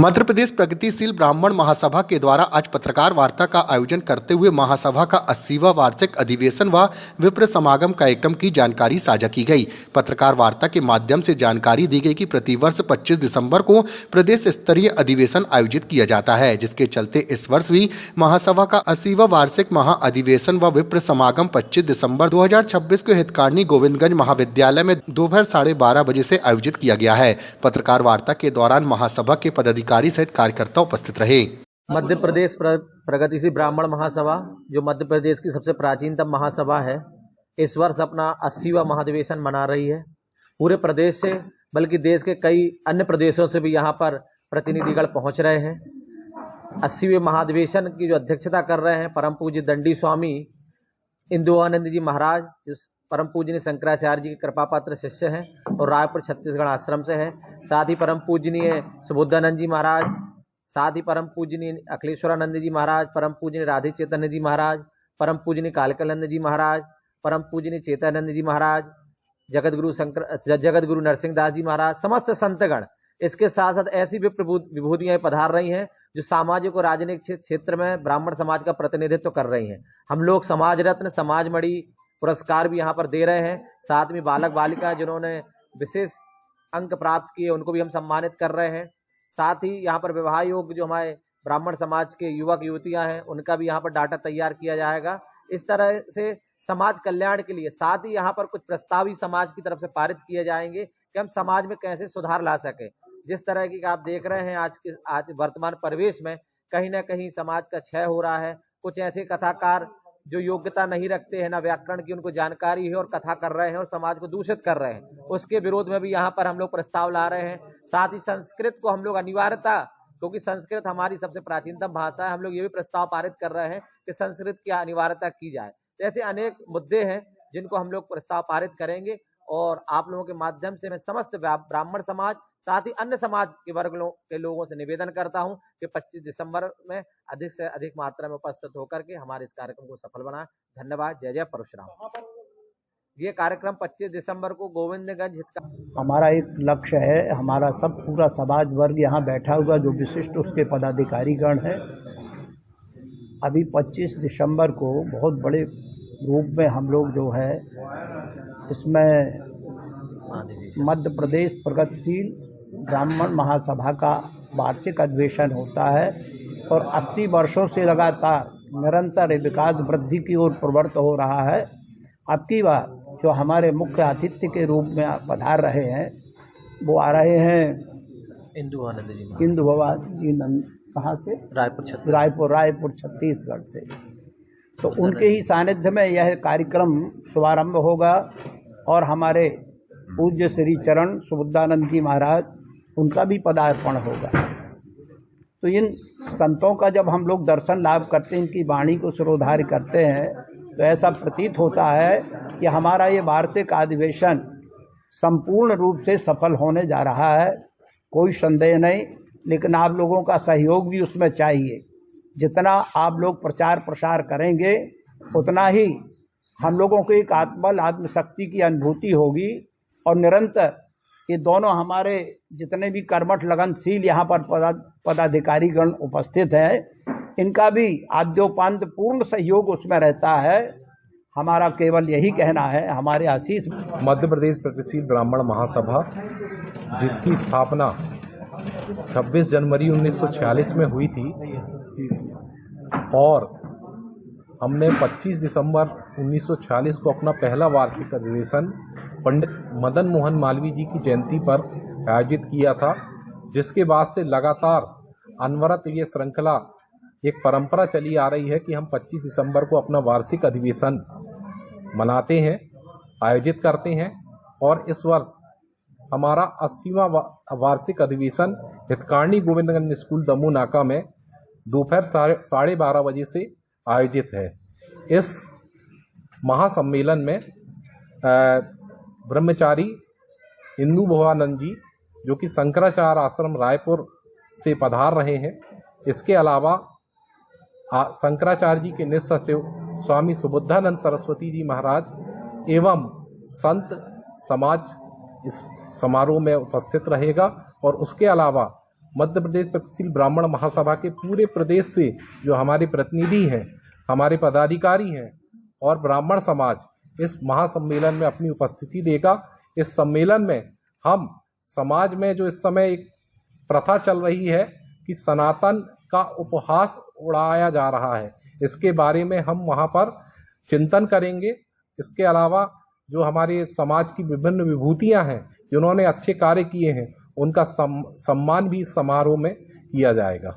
मध्य प्रदेश प्रगतिशील ब्राह्मण महासभा के द्वारा आज पत्रकार वार्ता का आयोजन करते हुए महासभा का 80वां वार्षिक अधिवेशन व विप्र समागम कार्यक्रम की जानकारी साझा की गई। पत्रकार वार्ता के माध्यम से जानकारी दी गई कि प्रतिवर्ष 25 दिसंबर को प्रदेश स्तरीय अधिवेशन आयोजित किया जाता है, जिसके चलते इस वर्ष भी महासभा का 80वां वार्षिक महाअधिवेशन व विप्र समागम 25 दिसंबर 2026 को हितकार्नी गोविंदगंज महाविद्यालय में दोपहर 12:30 बजे से आयोजित किया गया है। पत्रकार वार्ता के दौरान महासभा के पदाधिकारी सहित कार्यकर्ता उपस्थित रहे। मध्य प्रदेश प्रगतिशील ब्राह्मण महासभा, जो मध्य प्रदेश की सबसे प्राचीनतम महासभा है, इस वर्ष अपना 80वां महाधिवेशन मना रही है। पूरे प्रदेश से बल्कि देश के कई अन्य प्रदेशों से भी यहाँ पर प्रतिनिधिगण पहुँच रहे हैं। 80वें महाधिवेशन की जो अध्यक्षता कर रहे हैं परम पूज्य दंडी स्वामी इंदुआनंद जी महाराज, जो परम पूजनीय शंकराचार्य जी के कृपा पात्र शिष्य हैं और रायपुर छत्तीसगढ़ आश्रम से हैं। साथ ही परम पूजनीय सुबोधानंद जी महाराज, साथ ही परम पूजनीय अखिलेश्वरानंद जी महाराज, परम पूजनीय राधे चैतन्य जी महाराज, परम पूजनीय कालकानंद जी महाराज, परम पूजनीय चेतानंद जी महाराज, जगत गुरु नरसिंह दास जी महाराज, समस्त संतगण, इसके साथ साथ ऐसी भी विभूतियां पधार रही हैं जो सामाजिक और राजनीतिक क्षेत्र में ब्राह्मण समाज का प्रतिनिधित्व कर रही हैं। हम लोग समाज रत्न, समाज मणि पुरस्कार भी यहाँ पर दे रहे हैं। साथ में बालक बालिका जिन्होंने विशेष अंक प्राप्त किए उनको भी हम सम्मानित कर रहे हैं। साथ ही यहाँ पर विवाह योग जो हमारे ब्राह्मण समाज के युवक युवतियां हैं उनका भी यहाँ पर डाटा तैयार किया जाएगा। इस तरह से समाज कल्याण के लिए साथ ही यहाँ पर कुछ प्रस्ताव भी समाज की तरफ से पारित किए जाएंगे कि हम समाज में कैसे सुधार ला सके। जिस तरह की आप देख रहे हैं आज वर्तमान परिवेश में कहीं ना कहीं समाज का क्षय हो रहा है। कुछ ऐसे कथाकार जो योग्यता नहीं रखते हैं, ना व्याकरण की उनको जानकारी है और कथा कर रहे हैं और समाज को दूषित कर रहे हैं, उसके विरोध में भी यहाँ पर हम लोग प्रस्ताव ला रहे हैं। साथ ही संस्कृत को हम लोग अनिवार्यता, क्योंकि संस्कृत हमारी सबसे प्राचीनतम भाषा है, हम लोग ये भी प्रस्ताव पारित कर रहे हैं कि संस्कृत की अनिवार्यता की जाए। ऐसे अनेक मुद्दे हैं जिनको हम लोग प्रस्ताव पारित करेंगे और आप लोगों के माध्यम से मैं समस्त ब्राह्मण समाज, साथ ही अन्य समाज के वर्ग के लोगों से निवेदन करता हूं कि 25 दिसंबर में अधिक से अधिक मात्रा में उपस्थित होकर के हमारे इस कार्यक्रम को सफल बनाएं। धन्यवाद। जय जय परशुराम। ये कार्यक्रम 25 दिसंबर को गोविंदगंज हमारा एक लक्ष्य है। हमारा सब पूरा समाज वर्ग यहाँ बैठा हुआ जो विशिष्ट उसके पदाधिकारीगण है। अभी 25 दिसंबर को बहुत बड़े रूप में हम लोग जो है इसमें मध्य प्रदेश प्रगतिशील ब्राह्मण महासभा का वार्षिक अधिवेशन होता है और 80 वर्षों से लगातार निरंतर विकास वृद्धि की ओर प्रवृत्त हो रहा है। अब की बार जो हमारे मुख्य आतिथ्य के रूप में पधार रहे हैं वो आ रहे हैं इंदु भवानी जी कहाँ से? रायपुर छत्तीसगढ़ से। तो उनके ही सानिध्य में यह कार्यक्रम शुभारंभ होगा और हमारे पूज्य श्री चरण सुबोधानंद जी महाराज, उनका भी पदार्पण होगा। तो इन संतों का जब हम लोग दर्शन लाभ करते हैं, इनकी वाणी को सिरोधार्य करते हैं, तो ऐसा प्रतीत होता है कि हमारा ये वार्षिक अधिवेशन संपूर्ण रूप से सफल होने जा रहा है, कोई संदेह नहीं। लेकिन आप लोगों का सहयोग भी उसमें चाहिए। जितना आप लोग प्रचार प्रसार करेंगे उतना ही हम लोगों को एक आत्मशक्ति की अनुभूति होगी और निरंतर ये दोनों हमारे जितने भी कर्मठ लगनशील यहाँ पर पदाधिकारीगण उपस्थित हैं, इनका भी आद्योपांत पूर्ण सहयोग उसमें रहता है। हमारा केवल यही कहना है, हमारे आशीष मध्य प्रदेश प्रगतिशील ब्राह्मण महासभा, जिसकी स्थापना 26 जनवरी 1946 में हुई थी और हमने 25 दिसंबर 1946 को अपना पहला वार्षिक अधिवेशन पंडित मदन मोहन मालवीय जी की जयंती पर आयोजित किया था, जिसके बाद से लगातार अनवरत ये श्रृंखला एक परंपरा चली आ रही है कि हम 25 दिसंबर को अपना वार्षिक अधिवेशन मनाते हैं, आयोजित करते हैं। और इस वर्ष हमारा 80वां वार्षिक अधिवेशन हितकार्नी गोविंदगंज स्कूल दमू नाका में दोपहर 12:30 बजे से आयोजित है। इस महासम्मेलन में ब्रह्मचारी इंदु भवानंद जी, जो कि शंकराचार्य आश्रम रायपुर से पधार रहे हैं, इसके अलावा शंकराचार्य जी के निज सचिव स्वामी सुबोधानंद सरस्वती जी महाराज एवं संत समाज इस समारोह में उपस्थित रहेगा। और उसके अलावा मध्य प्रदेश प्रगतिशील ब्राह्मण महासभा के पूरे प्रदेश से जो हमारे प्रतिनिधि हैं, हमारे पदाधिकारी हैं और ब्राह्मण समाज इस महासम्मेलन में अपनी उपस्थिति देगा। इस सम्मेलन में हम समाज में जो इस समय एक प्रथा चल रही है कि सनातन का उपहास उड़ाया जा रहा है, इसके बारे में हम वहाँ पर चिंतन करेंगे। इसके अलावा जो हमारे समाज की विभिन्न विभूतियाँ हैं, जिन्होंने अच्छे कार्य किए हैं, उनका सम्मान भी इस समारोह में किया जाएगा।